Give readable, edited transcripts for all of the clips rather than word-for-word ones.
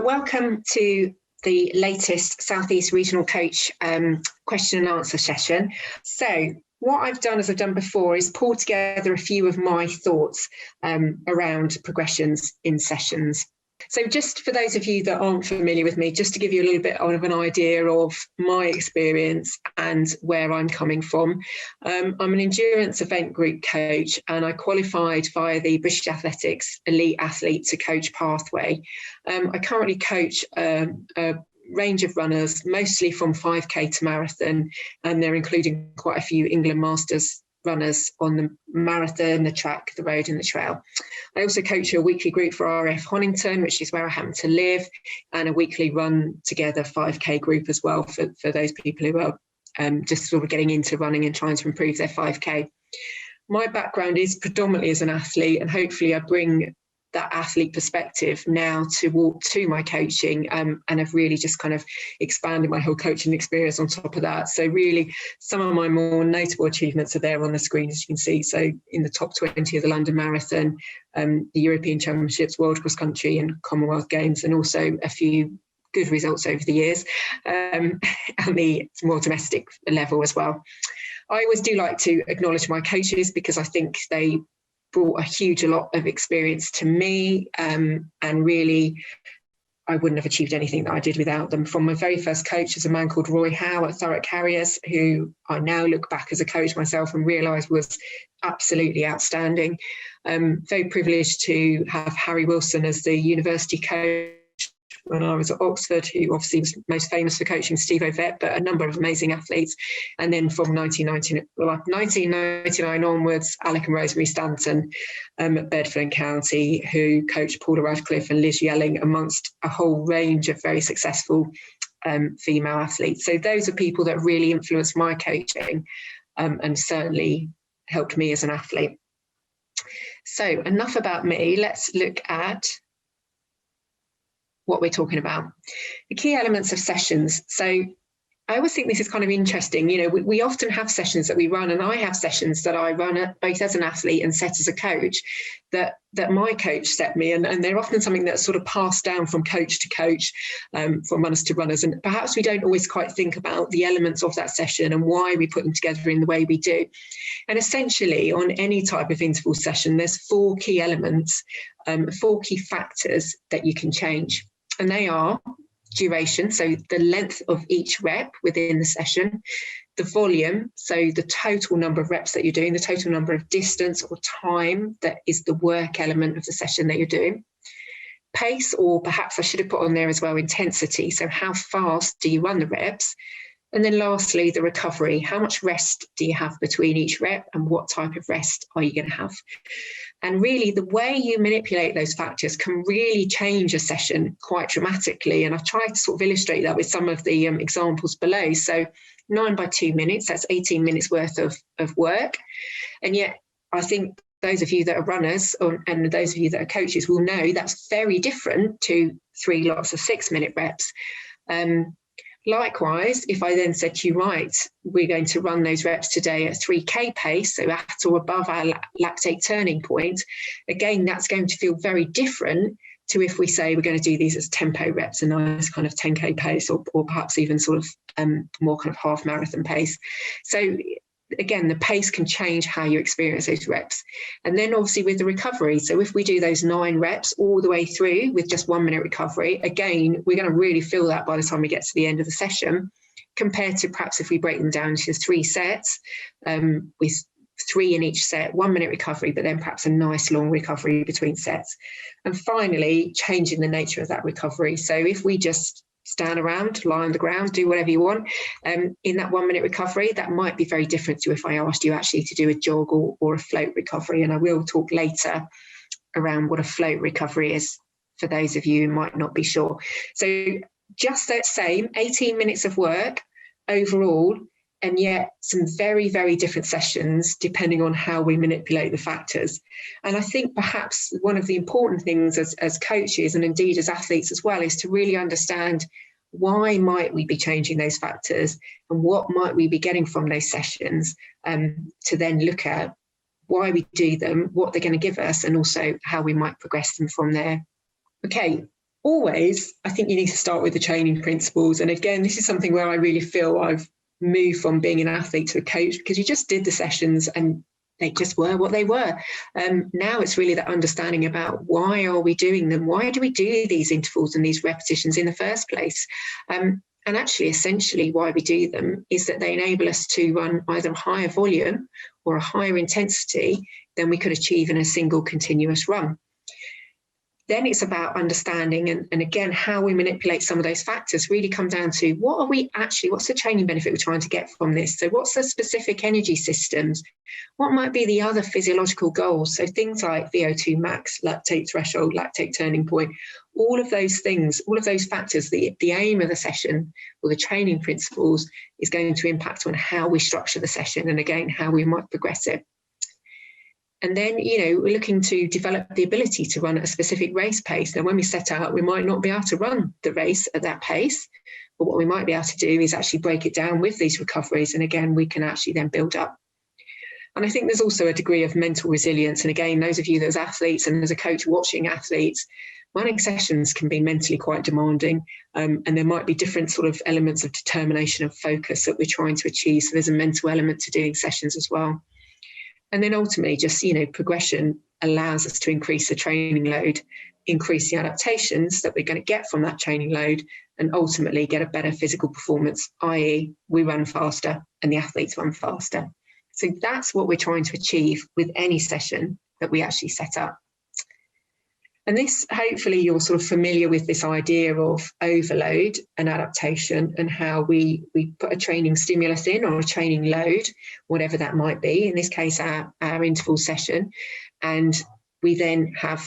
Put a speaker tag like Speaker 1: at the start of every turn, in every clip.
Speaker 1: Welcome to the latest South East Regional Coach question and answer session. So what I've done, as I've done before, is pull together a few of my thoughts around progressions in sessions. So just for those of you that aren't familiar with me, just to give you a little bit of an idea of my experience and where I'm coming from. I'm an endurance event group coach, and I qualified via the British Athletics Elite Athlete to Coach pathway. I currently coach a range of runners, mostly from 5K to marathon, and they're including quite a few England Masters runners on the marathon, the track, the road and the trail. I also coach a weekly group for RF Honington, which is where I happen to live, and a weekly run together 5K group as well for those people who are just sort of getting into running and trying to improve their 5K. My background is predominantly as an athlete, and hopefully I bring that athlete perspective now to my coaching, and I've really just kind of expanded my whole coaching experience on top of that. So really some of my more notable achievements are there on the screen, as you can see. So in the top 20 of the London Marathon, the European Championships, World Cross Country and Commonwealth Games, and also a few good results over the years, and the more domestic level as well. I always do like to acknowledge my coaches, because I think they brought a lot of experience to me, and really I wouldn't have achieved anything that I did without them. From my very first coach is a man called Roy Howe at Thurrock Harriers, who I now look back as a coach myself and realise was absolutely outstanding. Very privileged to have Harry Wilson as the university coach when I was at Oxford, who obviously was most famous for coaching Steve Ovett, but a number of amazing athletes. And then from 1999 onwards, Alec and Rosemary Stanton at Bedford and County, who coached Paula Radcliffe and Liz Yelling, amongst a whole range of very successful female athletes. So those are people that really influenced my coaching, and certainly helped me as an athlete. So enough about me. Let's look at what we're talking about. The key elements of sessions. So I always think this is kind of interesting. You know, we often have sessions that we run, and I have sessions that I run both as an athlete and set as a coach that my coach set me, and they're often something that's sort of passed down from coach to coach, from runners to runners, and perhaps we don't always quite think about the elements of that session and why we put them together in the way we do. And essentially on any type of interval session, there's four key elements, four key factors that you can change. And they are duration, so the length of each rep within the session, the volume, so the total number of reps that you're doing, the total number of distance or time that is the work element of the session that you're doing, pace, or perhaps I should have put on there as well, intensity, so how fast do you run the reps, and then lastly, the recovery, how much rest do you have between each rep and what type of rest are you going to have. And really, the way you manipulate those factors can really change a session quite dramatically. And I've tried to sort of illustrate that with some of the examples below. So 9 by 2 minutes, that's 18 minutes worth of work. And yet, I think those of you that are runners and those of you that are coaches will know that's very different to 3 lots of 6-minute reps. Likewise, if I then said to you, right, we're going to run those reps today at 3K pace, so at or above our lactate turning point, again, that's going to feel very different to if we say we're going to do these as tempo reps, a nice kind of 10K pace, or perhaps even sort of more kind of half marathon pace. So again, the pace can change how you experience those reps. And then obviously with the recovery, so if we do those 9 reps all the way through with just 1 minute recovery, again, we're going to really feel that by the time we get to the end of the session, compared to perhaps if we break them down to 3 sets, with 3 in each set, 1 minute recovery, but then perhaps a nice long recovery between sets. And finally, changing the nature of that recovery. So if we just stand around, lie on the ground, do whatever you want, in that 1 minute recovery, that might be very different to if I asked you actually to do a jog or a float recovery. And I will talk later around what a float recovery is for those of you who might not be sure. So just that same 18 minutes of work overall, and yet some very, very different sessions depending on how we manipulate the factors. And I think perhaps one of the important things as coaches, and indeed as athletes as well, is to really understand why might we be changing those factors and what might we be getting from those sessions, to then look at why we do them, what they're going to give us, and also how we might progress them from there. Okay, always, I think you need to start with the training principles. And again, this is something where I really feel I've moved from being an athlete to a coach, because you just did the sessions and they just were what they were. Now it's really that understanding about why are we doing them? Why do we do these intervals and these repetitions in the first place? And actually, essentially, why we do them is that they enable us to run either a higher volume or a higher intensity than we could achieve in a single continuous run. Then it's about understanding and again, how we manipulate some of those factors really come down to what's the training benefit we're trying to get from this? So what's the specific energy systems? What might be the other physiological goals? So things like VO2 max, lactate threshold, lactate turning point, all of those things, all of those factors, the aim of the session or the training principles is going to impact on how we structure the session and again, how we might progress it. And then, we're looking to develop the ability to run at a specific race pace. Now, when we set out, we might not be able to run the race at that pace, but what we might be able to do is actually break it down with these recoveries. And again, we can actually then build up. And I think there's also a degree of mental resilience. And again, those of you as athletes and as a coach watching athletes, running sessions can be mentally quite demanding. And there might be different sort of elements of determination and focus that we're trying to achieve. So there's a mental element to doing sessions as well. And then ultimately just, progression allows us to increase the training load, increase the adaptations that we're going to get from that training load, and ultimately get a better physical performance, i.e. we run faster and the athletes run faster. So that's what we're trying to achieve with any session that we actually set up. And this, hopefully you're sort of familiar with this idea of overload and adaptation and how we put a training stimulus in or a training load, whatever that might be, in this case, our interval session. And we then have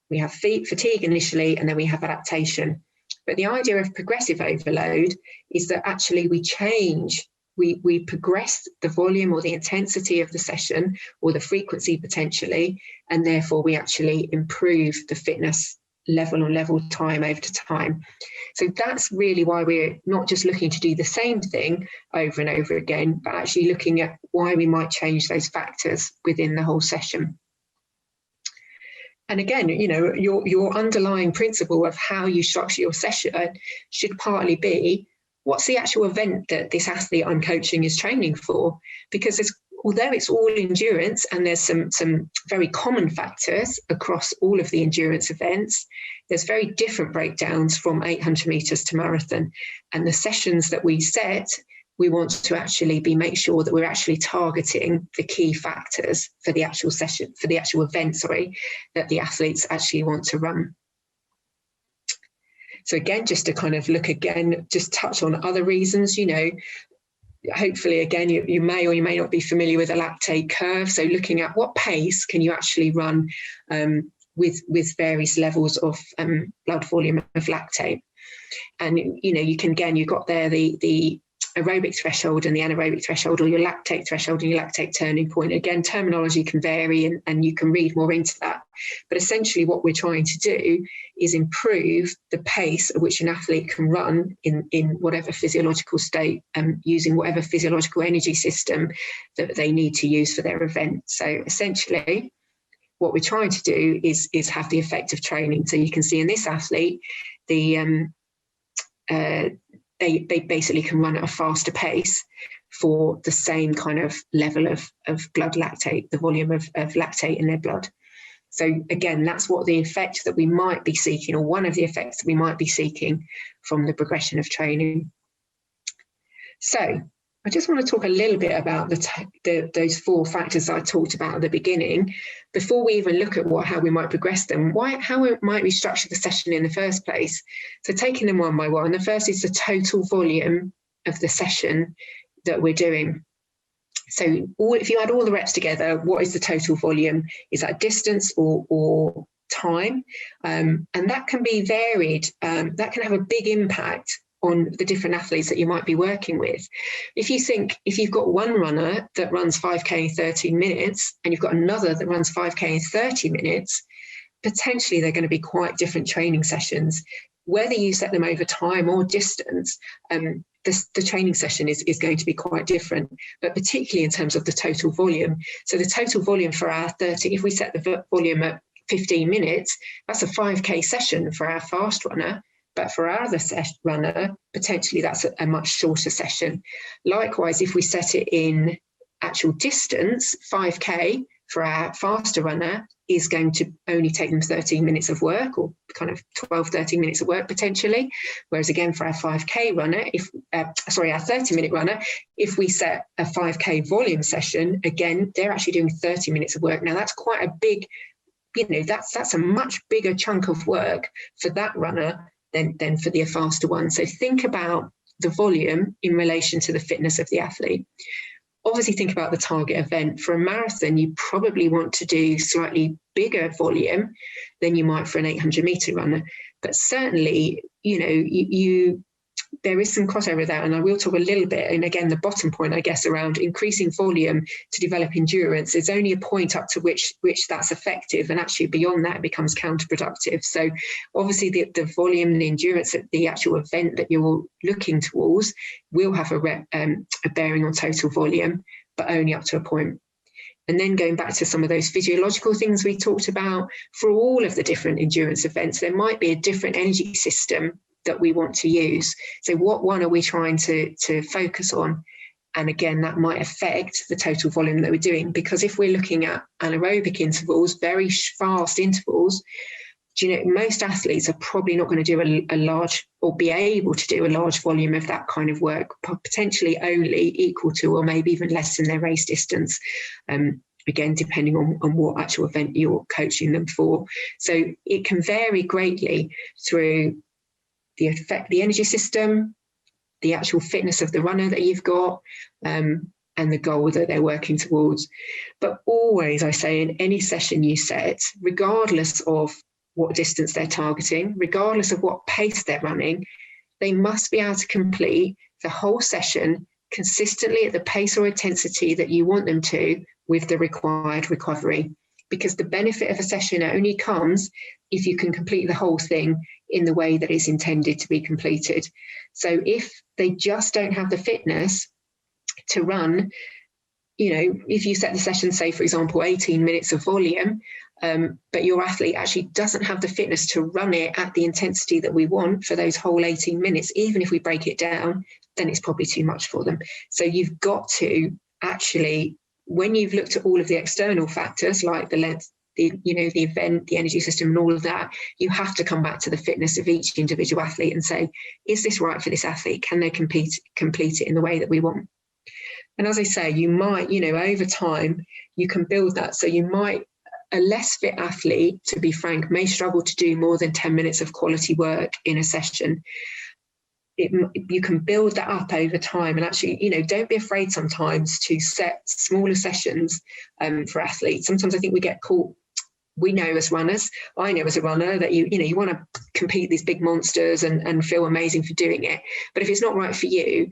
Speaker 1: fatigue initially, and then we have adaptation. But the idea of progressive overload is that actually we change, we progress the volume or the intensity of the session or the frequency potentially, and therefore we actually improve the fitness level on level time over time. So that's really why we're not just looking to do the same thing over and over again, but actually looking at why we might change those factors within the whole session. And again, your underlying principle of how you structure your session should partly be, what's the actual event that this athlete I'm coaching is training for? Because although it's all endurance and there's some very common factors across all of the endurance events, there's very different breakdowns from 800 meters to marathon. And the sessions that we set, we want to actually make sure that we're actually targeting the key factors for the actual session, for the actual event, that the athletes actually want to run. So again, just to kind of just touch on other reasons, hopefully, again, you may or you may not be familiar with a lactate curve. So looking at what pace can you actually run with various levels of blood volume of lactate. And, you've got there the aerobic threshold and the anaerobic threshold, or your lactate threshold and your lactate turning point. Again, terminology can vary and you can read more into that. But essentially what we're trying to do is improve the pace at which an athlete can run in whatever physiological state, using whatever physiological energy system that they need to use for their event. So essentially what we're trying to do is have the effect of training. So you can see in this athlete, they basically can run at a faster pace for the same kind of level of blood lactate, the volume of lactate in their blood. So again, that's what the effect that we might be seeking, or one of the effects that we might be seeking from the progression of training. So I just want to talk a little bit about those four factors I talked about at the beginning, before we even look at how we might progress them, how might we structure the session in the first place. So taking them one by one, the first is the total volume of the session that we're doing. So if you add all the reps together, what is the total volume? Is that distance or time? And that can be varied. That can have a big impact on the different athletes that you might be working with. If you've got one runner that runs 5K in 13 minutes and you've got another that runs 5K in 30 minutes, potentially they're going to be quite different training sessions. Whether you set them over time or distance, the training session is going to be quite different, but particularly in terms of the total volume. So the total volume for our 30, if we set the volume at 15 minutes, that's a 5K session for our fast runner. But for our other runner, potentially that's a much shorter session. Likewise, if we set it in actual distance, 5K for our faster runner is going to only take them 13 minutes of work, or kind of 12, 13 minutes of work potentially. Whereas again, for our 5K runner, our 30-minute runner, if we set a 5K volume session, again, they're actually doing 30 minutes of work. Now that's quite a big, that's a much bigger chunk of work for that runner than for the faster one. So think about the volume in relation to the fitness of the athlete. Obviously, think about the target event. For a marathon, you probably want to do slightly bigger volume than you might for an 800-meter runner. But certainly, there is some crossover there, and I will talk a little bit. And again, the bottom point, I guess, around increasing volume to develop endurance is only a point up to which that's effective, and actually beyond that, it becomes counterproductive. So obviously, the volume and the endurance at the actual event that you're looking towards will have a bearing on total volume, but only up to a point. And then going back to some of those physiological things we talked about, for all of the different endurance events, there might be a different energy system that we want to use. So what one are we trying to focus on? And again, that might affect the total volume that we're doing, because if we're looking at anaerobic intervals, very fast intervals, most athletes are probably not going to do a large, or be able to do a large volume of that kind of work, potentially only equal to or maybe even less than their race distance. Again, depending on what actual event you're coaching them for. So it can vary greatly through the energy system, the actual fitness of the runner that you've got, and the goal that they're working towards. But always, I say, in any session you set, regardless of what distance they're targeting, regardless of what pace they're running, they must be able to complete the whole session consistently at the pace or intensity that you want them to, with the required recovery. Because the benefit of a session only comes if you can complete the whole thing in the way that is intended to be completed. So if they just don't have the fitness to run, if you set the session, say, for example, 18 minutes of volume, but your athlete actually doesn't have the fitness to run it at the intensity that we want for those whole 18 minutes, even if we break it down, then it's probably too much for them. So you've got to actually, when you've looked at all of the external factors like the length, the event, the energy system and all of that, you have to come back to the fitness of each individual athlete and say, is this right for this athlete? Can they complete it in the way that we want? And as I say, you might, over time, you can build that. So you might, a less fit athlete, to be frank, may struggle to do more than 10 minutes of quality work in a session. You can build that up over time, and actually, don't be afraid sometimes to set smaller sessions for athletes. Sometimes I think we get caught. We know as runners, I know as a runner, that you want to compete these big monsters and feel amazing for doing it. But if it's not right for you,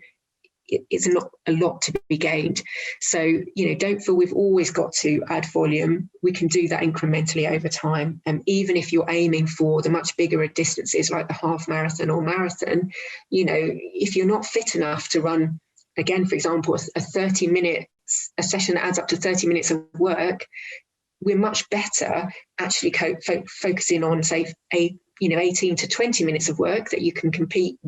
Speaker 1: it's not a lot to be gained. So, don't feel we've always got to add volume. We can do that incrementally over time. And even if you're aiming for the much bigger distances like the half marathon or marathon, if you're not fit enough to run, again, for example, a 30-minute a session that adds up to 30 minutes of work, we're much better actually focusing on, say, 18 to 20 minutes of work that you can complete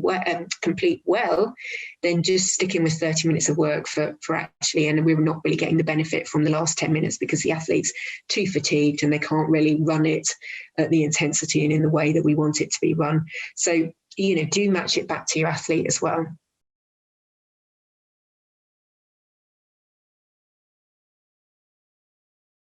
Speaker 1: well, than just sticking with 30 minutes of work for actually, and we're not really getting the benefit from the last 10 minutes because the athlete's too fatigued and they can't really run it at the intensity and in the way that we want it to be run. So, do match it back to your athlete as well.